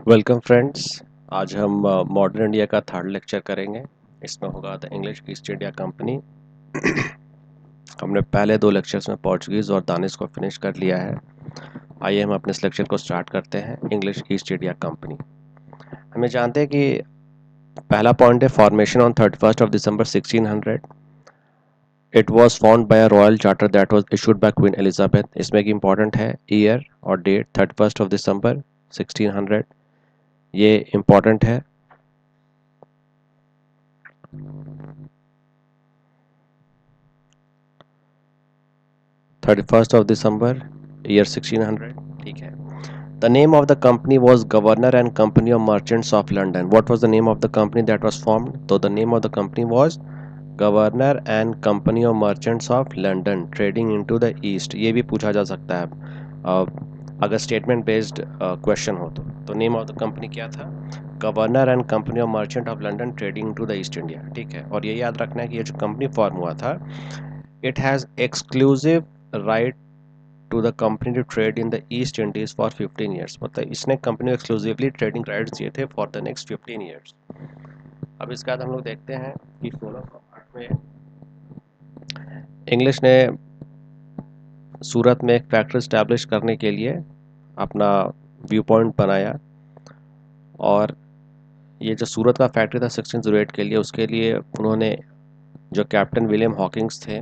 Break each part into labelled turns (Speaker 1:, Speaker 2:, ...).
Speaker 1: Welcome friends. आज हम modern India का थर्ड लेक्चर करेंगे। इसमें होगा the English East India company. हमने पहले दो लेक्चर्स में पोर्चुगीज़ और दानिश को फिनिश कर लिया है। आइए हम अपने इस लेक्चर को स्टार्ट करते हैं। इंग्लिश ईस्ट इंडिया कंपनी, हमें जानते हैं कि पहला पॉइंट है formation on 31 December 1600। It was found by a royal charter that was issued by queen Elizabeth. इसमें एक इम्पॉर्टेंट है ईयर और डेट 31 दिसंबर 1600, ये इम्पॉर्टेंट है। 31 दिसंबर ईयर 1600, ठीक है। The name of the company was governor and company of merchants of London. What was the name of the company that was formed? तो the name of the company was governor and company of merchants of London trading into the east. ये भी पूछा जा सकता है अगर statement based question हो तो नेम ऑफ द कंपनी क्या था? Governor and company of merchant of London trading to the East India, ठीक है। और ये याद रखना है कि ये जो कंपनी फॉर्म हुआ था, it has exclusive right to the company to trade in the East Indies for 15 years. मतलब इसने कंपनी को एक्सक्लूसिवली ट्रेडिंग राइट्स दिए थे फॉर द नेक्स्ट 15 ईयर्स। अब इसके बाद हम लोग देखते हैं कि 1608 में इंग्लिश ने सूरत में एक फैक्ट्री इस्टेब्लिश करने के लिए अपना व्यू पॉइंट बनाया। और ये जो सूरत का फैक्ट्री था 1608 के लिए, उसके लिए उन्होंने जो कैप्टन विलियम हॉकिंग्स थे,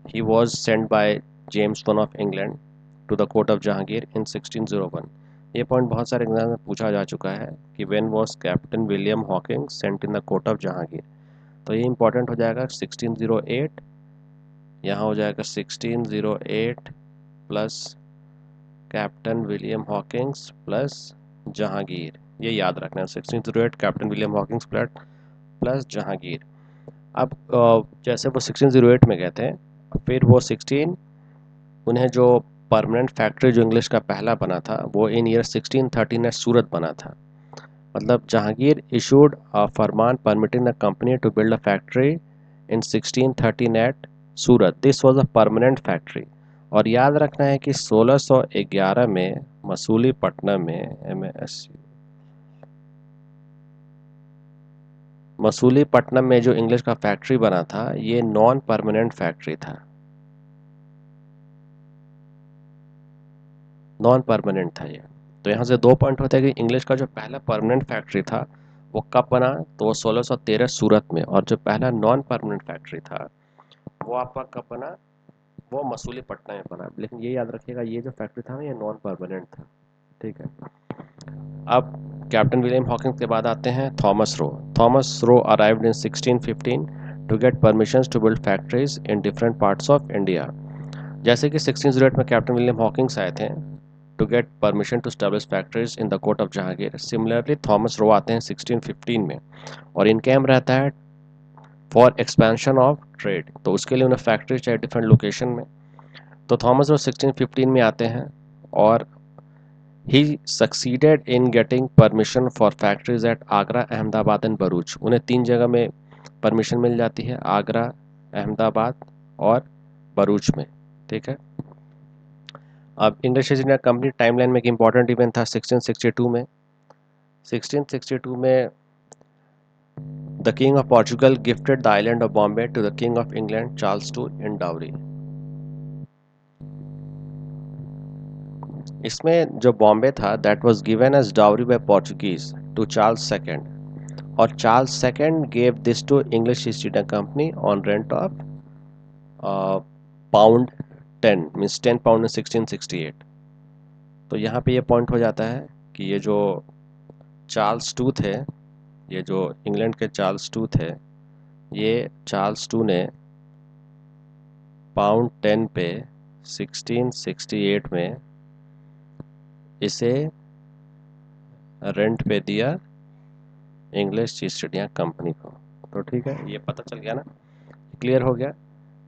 Speaker 1: he was sent by James one of England to the court of Jahangir in 1601। ये पॉइंट बहुत सारे एग्जाम में पूछा जा चुका है कि when was captain William Hawking sent in the court of Jahangir. तो ये इंपॉर्टेंट हो जाएगा 1608, यहाँ हो जाएगा 1608 plus captain William Hawkins plus Jahangir. ये याद रखना है, 1608 captain William Hawkins plus Jahangir. अब जैसे वो 1608 में गए थे, फिर वो 16 उन्हें जो परमानेंट फैक्ट्री जो इंग्लिश का पहला बना था वो इन ईयर 1613 में सूरत बना था। मतलब जहांगीर इशूड अ फरमान permitting the company to build a factory in 1613 at Surat. This was a permanent factory. और याद रखना है कि 1611 में मसूलीपट्टनम में मसूलीपट्टनम में जो इंग्लिश का फैक्ट्री बना था, ये नॉन परमानेंट फैक्ट्री था, नॉन परमानेंट था ये। तो यहाँ से दो पॉइंट होते हैं कि इंग्लिश का जो पहला परमानेंट फैक्ट्री था वो कब बना, तो वो 1613 सूरत में। और जो पहला नॉन परमानेंट फैक्ट्री था वो आपका कब बना, वो मसूलीपट्टनम में बना। लेकिन ये याद रखिएगा, ये जो फैक्ट्री था ना, ये नॉन परमानेंट था, ठीक है। अब कैप्टन विलियम हॉकिंस के बाद आते हैं Thomas Roe. Thomas Roe arrived in 1615 to get permissions to build factories in different parts of India. जैसे कि 1608 में कैप्टन विलियम हॉकिंस आए थे to get permission to establish factories in the court of Jahangir, similarly Thomas Roe आते हैं 1615 में, और इनका एम रहता है फॉर एक्सपेंशन ऑफ ट्रेड। तो उसके लिए उन्हें फैक्ट्री चाहिए डिफरेंट लोकेशन में। तो थॉमस रो 1615 में आते हैं और he succeeded in getting permission for factories at Agra, Ahmedabad and Bharuch. उन्हें तीन जगह में परमिशन मिल जाती है, आगरा, अहमदाबाद और भरूच में, ठीक है। अब English East India Company timeline में एक इंपॉर्टेंट इवेंट था 1662 में। 1662 में the king of Portugal gifted the island of Bombay to the king of England Charles two in dowry. इसमें जो बॉम्बे था that was given as dowry by Portuguese to Charles second, और Charles second gave this to English East India Company on rent of pound 10, means 10 pound in 1668। तो यहाँ पे ये point हो जाता है कि ये जो चार्ल्स टू थे, ये जो इंग्लैंड के चार्ल्स टू थे, ये चार्ल्स टू ने पाउंड 10 पे 1668 में इसे रेंट पे दिया इंग्लिश ईस्ट इंडिया कंपनी को। तो ठीक है, ये पता चल गया ना, क्लियर हो गया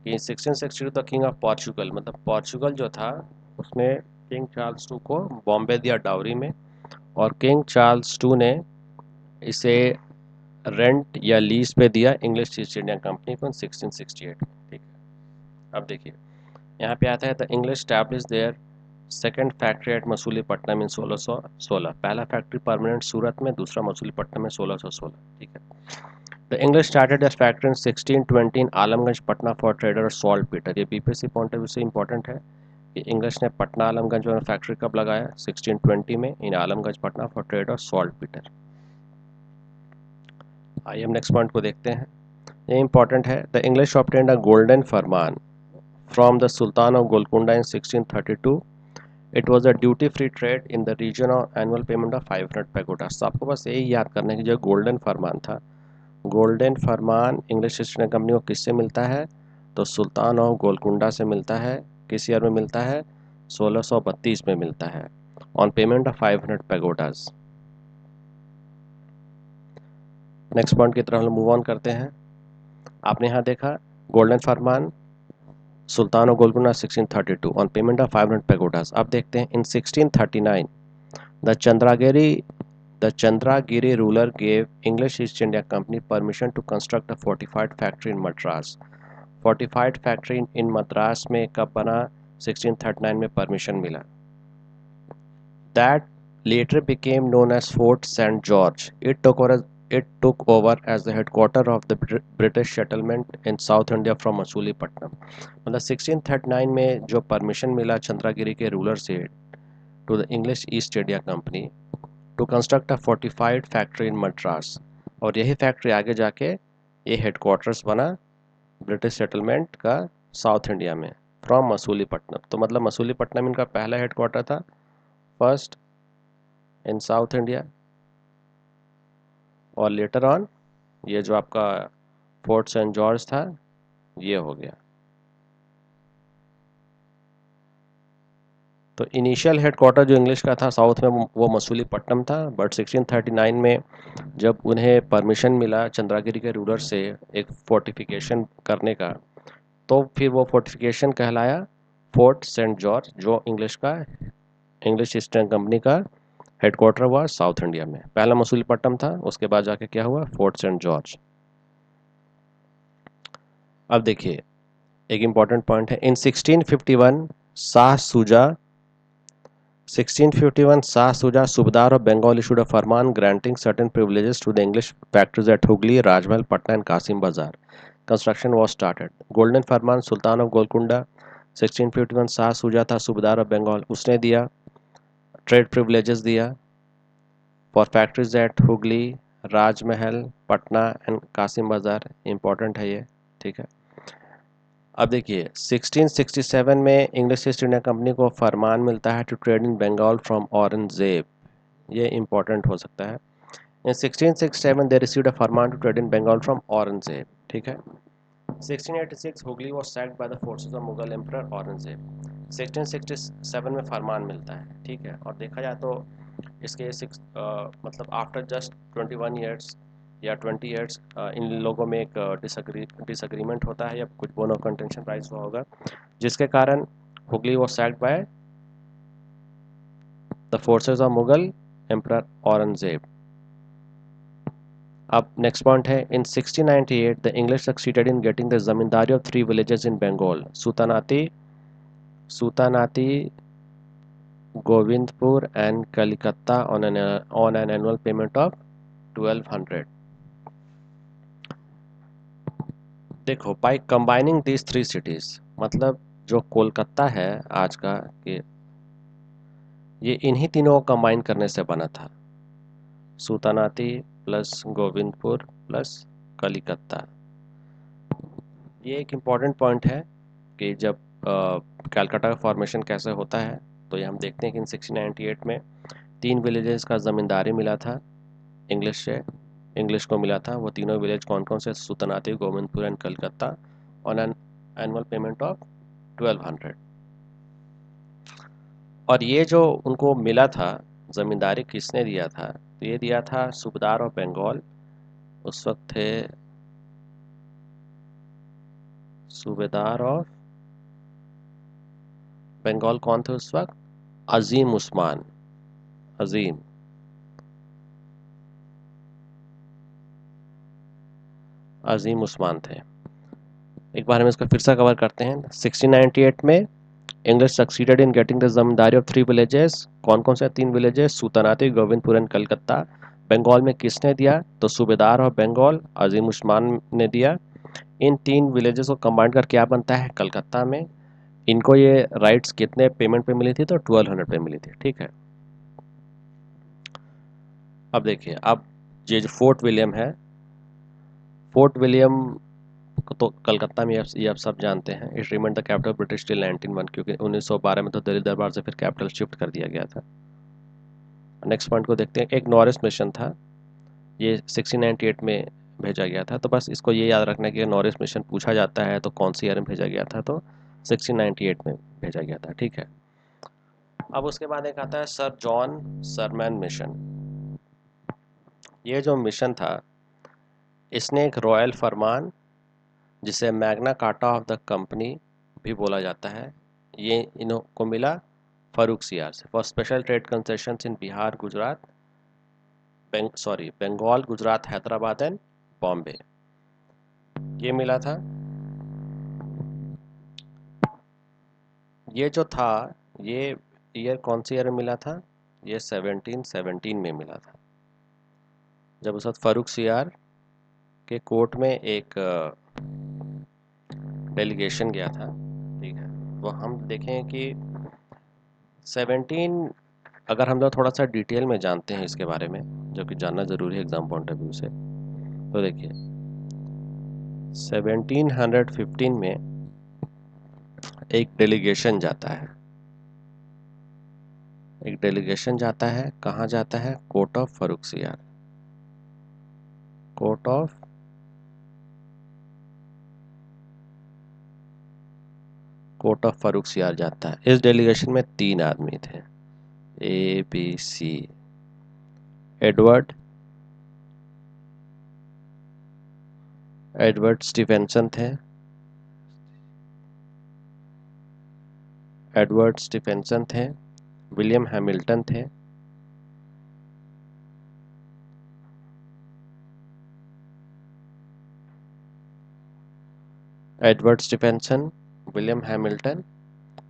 Speaker 1: कि 1662 द किंग ऑफ पोर्चुगल, मतलब पोर्चुगल जो था उसने किंग चार्ल्स टू को बॉम्बे दिया डाउरी में, और किंग चार्ल्स टू ने इसे रेंट या लीज पे दिया इंग्लिश ईस्ट इंडिया कंपनी को 1668, ठीक है। अब देखिए यहाँ पे आता है the English establish their second factory at Masulipatnam in 1616। पहला फैक्ट्री परमानेंट सूरत में, दूसरा मसूलीपट्टनम में 1616। ठीक है। The English started the factory in 1620 in Alamganj Patna for trader salt Peter. ये बीपीएससी पॉइंट ऑफ व्यू से इंपॉर्टेंट है कि इंग्लिश ने पटना आलमगंज में फैक्ट्री कब लगाया, 1620 में in Alamganj Patna for trader saltpetre. आइए हम नेक्स्ट पॉइंट को देखते हैं, ये इंपॉर्टेंट है। The English obtained a golden फरमान फ्रॉम द सुल्तान of Golconda in 1632। It was a duty free trade in the region of annual payment of 500 pagodas. तो आपको बस यही याद करना है कि जो गोल्डन फरमान था, गोल्डन फरमान इंग्लिश ईस्ट इंडिया कंपनी को किससे मिलता है, तो सुल्तान ऑफ गोलकुंडा से मिलता है। किस ईयर में मिलता है, 1632 में मिलता है, on payment of 500 pagodas. Next point की तरफ हम मूव ऑन करते हैं। आपने यहाँ देखा golden Farman Sultan of Golconda 1632 on payment of 500 पैगोडास। अब देखते हैं इन 1639 the Chandragiri ruler gave English East India Company permission to construct a fortified factory in Madras. Fortified factory in Madras में कब बना, 1639 में परमिशन मिला। That later became known as Fort St. George. It took over as the headquarter of the British settlement in South India from Masulipatnam. मतलब 1639 में जो permission मिला चंद्रागिरी के रूलर से to the English East India company to construct a fortified factory in Madras, और यही factory आगे जाके ये हेडक्वार्टर्स बना ब्रिटिश सेटलमेंट का साउथ इंडिया में फ्रॉम मसूलीपट्टनम। तो मतलब मसूलीपट्टनम इनका पहला हेडक्वार्टर था, फर्स्ट इन साउथ इंडिया, और लेटर ऑन ये जो आपका फोर्ट सेंट जॉर्ज था ये हो गया। तो इनिशियल हेडक्वार्टर जो इंग्लिश का था साउथ में वो मसूलीपट्टनम था, बट 1639 में जब उन्हें परमिशन मिला चंद्रागिरी के रूलर से एक फोर्टिफिकेशन करने का, तो फिर वो फोर्टिफिकेशन कहलाया फोर्ट सेंट जॉर्ज, जो इंग्लिश ईस्ट इंडिया कंपनी का हेडक्वार्टर हुआ साउथ इंडिया में। पहला मसूलीपट्टनम था, उसके बाद जाके क्या हुआ, फोर्ट सेंट जॉर्ज। अब देखिए एक इंपॉर्टेंट पॉइंट है, इन 1651 शाह सूजा सूबेदार ऑफ बंगाल issued a फरमान granting certain privileges to the English factories at Hooghly, Rajmahal, Patna and Kasim Bazar. Construction was started. Golden Farman Sultan of Golconda 1651 Shah Shuja था सूबेदार ऑफ बंगाल, उसने दिया ट्रेड प्रिविलेजेस दिया for factories at Hooghly, Rajmahal, Patna and Qasim बाजार। Important है ये, ठीक है। अब देखिए 1667 में इंग्लिश ईस्ट इंडिया कंपनी को फरमान मिलता है to trade in Bengal from Aurangzeb. ये इंपॉर्टेंट हो सकता है। इन 1667 दे रिसीव्ड अ फरमान to trade in Bengal from Aurangzeb, ठीक है। 1686 Hooghly was sacked by the forces of Mughal emperor Aurangzeb. 1667 में फरमान मिलता है, ठीक है। और देखा जाए तो इसके मतलब आफ्टर जस्ट 21 ईयर्स या 20 ईयर्स इन लोगों में एक डिसएग्रीमेंट होता है या कुछ बोन ऑफ कंटेंशन राइज हुआ होगा, जिसके कारण Hooghly was sacked by the forces of Mughal emperor Aurangzeb. अब नेक्स्ट पॉइंट है, in 1698 the English succeeded in getting the zamindari of 3 villages in Bengal, Sutanuti, Govindpur and Kalikata on an annual payment of 1200। देखो बाय कंबाइनिंग दीज 3 सिटीज, मतलब जो कोलकाता है आज का कि ये इन्हीं तीनों को कंबाइन करने से बना था, सूतानाती प्लस गोविंदपुर प्लस कलिकत्ता। ये एक इम्पॉर्टेंट पॉइंट है कि जब कलकत्ता का फॉर्मेशन कैसे होता है, तो ये हम देखते हैं कि इन 1698 में 3 विलेजेस का ज़मींदारी मिला था इंग्लिश को मिला था। वो तीनों विलेज कौन कौन से, Sutanuti, Govindpur and Calcutta, on an annual payment of 1200। और ये जो उनको मिला था ज़मींदारी किसने दिया था, तो ये दिया था सूबेदार ऑफ बंगाल, उस वक्त थे सूबेदार ऑफ बंगाल कौन थे उस वक्त, अजीम उस्मान, अजीम उस्मान थे। एक बार हम इसको फिर से कवर करते हैं। 1698 में English succeeded in getting the zamindari of 3 villages. कौन कौन से 3 विलेजेस? सुल्तानाती, गोविंदपुर एंड कलकत्ता। बंगाल में किसने दिया? तो सूबेदार ऑफ बंगाल अजीम उस्मान ने दिया। इन 3 विलेजेस को कंबाइन कर क्या बनता है? कलकत्ता में। इनको ये राइट्स कितने पेमेंट पे मिली थी? तो 1200 पे मिली थी। ठीक है। अब देखिए, अब ये जो फोर्ट विलियम है, फोर्ट विलियम को तो कलकत्ता में ये आप सब जानते हैं। It remained the capital British till 1901, क्योंकि 1912 में तो दिल्ली दरबार से फिर कैपिटल शिफ्ट कर दिया गया था। नेक्स्ट पॉइंट को देखते हैं। एक नॉरिस मिशन था, ये 1698 में भेजा गया था। तो बस इसको ये याद रखना कि नॉरिस मिशन पूछा जाता है तो कौन सी ईयर में भेजा गया था? तो 1698 में भेजा गया था। ठीक है। अब उसके बाद एक आता है सर जॉन सरमैन मिशन। ये जो मिशन था, इसने एक रॉयल फरमान, जिसे Magna carta of the company भी बोला जाता है, ये इन्हों को मिला फारूक सियार से for special trade concessions in Bihar, Gujarat, Bengal, Gujarat, Hyderabad and Bombay. ये मिला था। ये जो था, ये ईयर कौन सी ईयर में मिला था? ये 1717 में मिला था, जब उस वक्त फारूक सियार के कोर्ट में एक डेलीगेशन गया था। ठीक है। वो हम देखें कि 17, अगर हम लोग थोड़ा सा डिटेल में जानते हैं इसके बारे में, जो कि जानना ज़रूरी है एग्ज़ाम पॉइंट ऑफ व्यू से, तो देखिए 1715 में एक डेलीगेशन जाता है। एक डेलीगेशन जाता है, कहाँ जाता है? कोर्ट ऑफ फारूक सियार। कोर्ट ऑफ फारूक सियार जाता है। इस डेलीगेशन में 3 आदमी थे, ABC। एडवर्ड स्टीफेंसन थे। एडवर्ड स्टीफेंसन थे। विलियम हैमिल्टन थे। एडवर्ड स्टीफेंसन, विलियम हैमिल्टन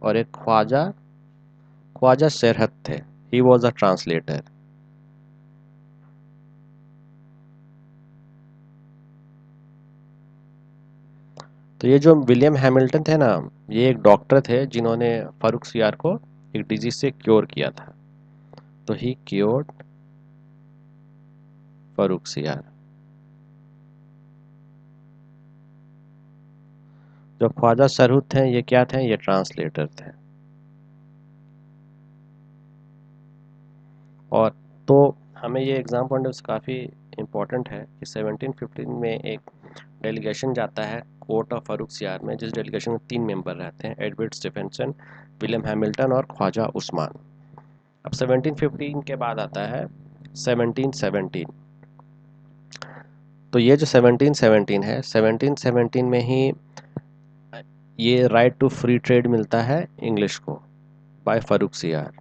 Speaker 1: और एक ख्वाजा सरहद थे। He was a translator. तो ये जो विलियम हैमिल्टन थे ना, ये एक डॉक्टर थे जिन्होंने फारूक सियार को एक डिजीज से क्योर किया था। तो ही क्योर्ड फारूक सियार। जो ख्वाजा सरहद थे, ये क्या थे? ये ट्रांसलेटर थे। और तो हमें ये एग्ज़ाम पॉइंट से काफ़ी इम्पोर्टेंट है कि 1715 में एक डेलीगेशन जाता है कोर्ट ऑफ फारूक सियार में, जिस डेलीगेशन में 3 मेंबर रहते हैं, एडवर्ड स्टीफेंसन, विलियम हैमिल्टन और ख्वाजा उस्मान। अब 1715 के बाद आता है 1717। तो ये जो 1717 है, 1717 में ही ये राइट टू फ्री ट्रेड मिलता है इंग्लिश को by Farrukh Siyar.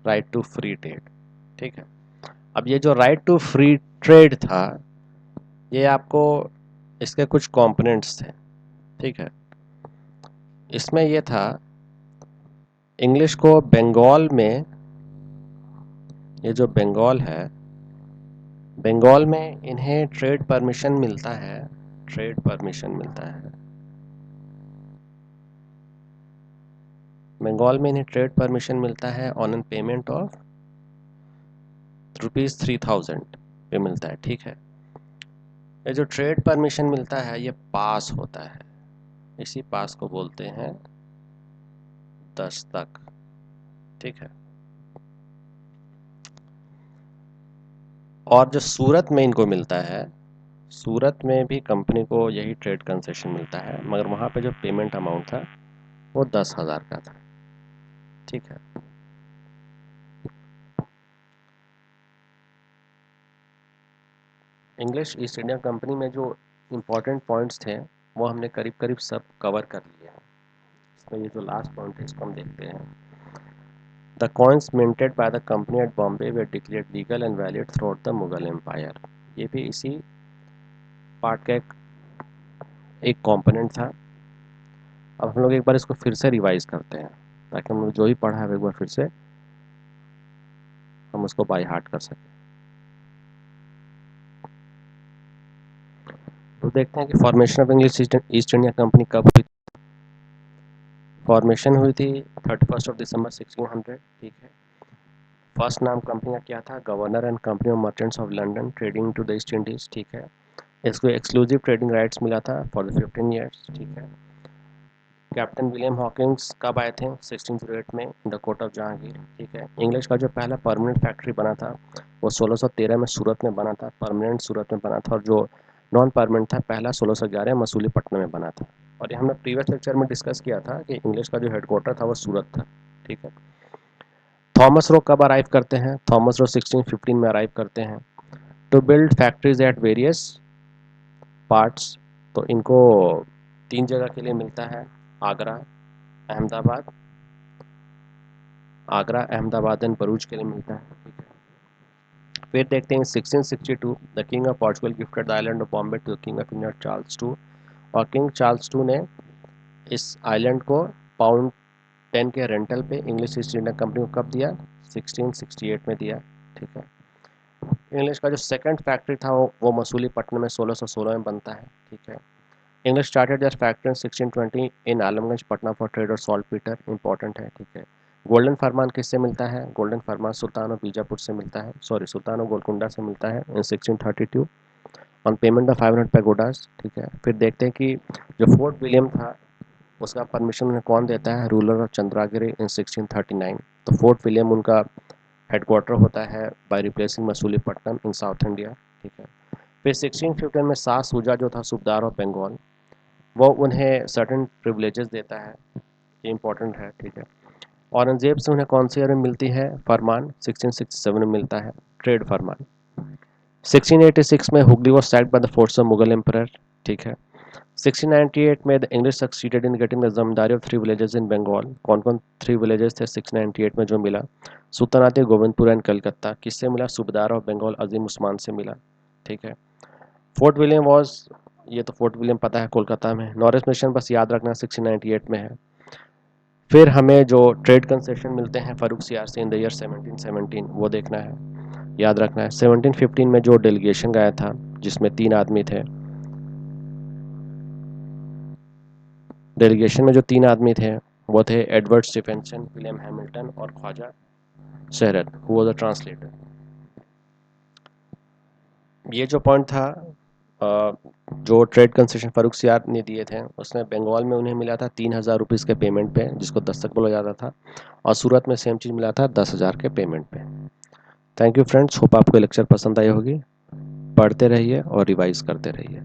Speaker 1: Right to free trade. ठीक है। अब ये जो राइट टू फ्री ट्रेड था, ये आपको इसके कुछ कंपोनेंट्स थे। ठीक है। इसमें ये था, इंग्लिश को बंगाल में, ये जो बंगाल है, बंगाल में इन्हें ट्रेड परमिशन मिलता है। ट्रेड परमिशन मिलता है बंगाल में, इन्हें ट्रेड परमिशन मिलता है ऑन एन पेमेंट ऑफ ₹3000 पे मिलता है। ठीक है। ये जो ट्रेड परमिशन मिलता है, ये पास होता है। इसी पास को बोलते हैं दस्तक। ठीक है। और जो सूरत में इनको मिलता है, सूरत में भी कंपनी को यही ट्रेड कंसेशन मिलता है, मगर वहाँ पे जो पेमेंट अमाउंट था वो 10,000 का था। ठीक है। इंग्लिश ईस्ट इंडिया कंपनी में जो इम्पोर्टेंट पॉइंट्स थे, वो हमने करीब करीब सब कवर कर लिए हैं। इसमें ये जो लास्ट पॉइंट है, इसको हम देखते हैं। The coins minted by the company at Bombay they declared legal and valid throughout the Mughal empire. ये भी इसी पार्ट का एक एक कंपोनेंट था। अब हम लोग एक बार इसको फिर से रिवाइज करते हैं ताकि हम लोग जो ही पढ़ा है एक बार फिर से हम उसको बाय हार्ट कर सकें। तो देखते हैं कि formation of English East India company कब हुई। फॉर्मेशन हुई थी 31 दिसंबर 1600, ठीक है। फर्स्ट नाम कंपनी का क्या था, governor and company of merchants of London trading to the East Indies, ठीक है। इसको एक्सक्लूसिव ट्रेडिंग राइट्स मिला था फॉर द 15 ईयर्स, ठीक है। कैप्टन विलियम हॉकिंस कब आए थे, 1608 में इन द कोर्ट ऑफ जहांगीर, ठीक है। इंग्लिश का जो पहला परमानेंट फैक्ट्री बना था वो 1613 में सूरत में बना था, परमानेंट सूरत में बना था। और जो नॉन परमानेंट था पहला 1611 मसूलीपट्टनम में बना था। और ये हमने प्रीवियस लेक्चर में डिस्कस किया था कि इंग्लिश का जो हेडक्वार्टर था वो सूरत था, ठीक है। थॉमस रो कब अराइव करते हैं, थॉमस रो 1615 में अराइव करते हैं to build factories at various parts. तो इनको 3 जगह के लिए मिलता है, आगरा, अहमदाबाद, आगरा, अहमदाबाद एंड भरूच के लिए मिलता है, ठीक है। फिर देखते हैं 1662 the king of Portugal gifted the island of Bombay to the king of India Charles two. और किंग चार्ल्स टू ने इस आइलैंड को पाउंड 10 के रेंटल पे इंग्लिश ईस्ट इंडिया कंपनी को कब दिया, 1668 में दिया, ठीक है। इंग्लिश का जो सेकंड फैक्ट्री था वो मसूलीपट्टनम में 1616 में बनता है, ठीक है। English started their factory in 1620 in Alamganj Patna for trade और सॉल्ट पीटर, इंपॉर्टेंट है, ठीक है। गोल्डन फरमान किससे मिलता है, golden Farman Sultan of Bijapur से मिलता है, सॉरी सुल्तान ऑफ गोलकुंडा से मिलता है इन 1632 ऑन पेमेंट ऑफ 500 पैगोडास, ठीक है। फिर देखते हैं कि जो फोर्ट विलियम था उसका परमिशन उन्हें कौन देता है, रूलर ऑफ चंद्रागिरी इन 1639। तो फोर्ट विलियम उनका हेडक्वार्टर होता है by replacing Masulipatnam in south India, ठीक है। फिर 1615 में शाह सूजा जो था सूबेदार ऑफ बंगाल, वो उन्हें सर्टेन प्रिविलेजेस देता है, ये इंपॉर्टेंट है, ठीक है। औरंगजेब से उन्हें कौन से ईयर में मिलती है फरमान, 1667 में मिलता है, ट्रेड फरमान। 1686 में Hooghly was sacked by the force of Mughal emperor, ठीक है। 1698 में the English succeeded in getting the zamindari of 3 villages in Bengal. कौन कौन 3 विलेजेस थे 1698 में जो मिला, सुल्तानात गोविंदपुर एंड कलकत्ता। किससे मिला, सूबेदार ऑफ बंगाल अजीम उस्मान से मिला, ठीक है। फोर्ट विलियम वॉज, ये तो फोर्ट विलियम पता है कोलकाता में। नॉरिस मिशन बस याद रखना 1698 में है। फिर हमें जो ट्रेड कंसेशन मिलते हैं फरूख सियार से इन द ईयर 1717 वो देखना है, याद रखना है। 1715 में जो डेलीगेशन गया था जिसमें 3 आदमी थे, डेलीगेशन में जो 3 आदमी थे वो थे एडवर्ड स्टीफेंसन, विलियम हैमिल्टन और ख्वाजा शहरत हु वाज द ट्रांसलेटर। ये जो पॉइंट था जो ट्रेड कंसेशन फारूक सियार ने दिए थे उसमें बंगाल में उन्हें मिला था 3000 रुपीज़ के पेमेंट पे जिसको दस्तक बोला जाता था, और सूरत में सेम चीज़ मिला था 10,000 के पेमेंट पे। थैंक यू फ्रेंड्स, होप आपको लेक्चर पसंद आई होगी। पढ़ते रहिए और रिवाइज करते रहिए।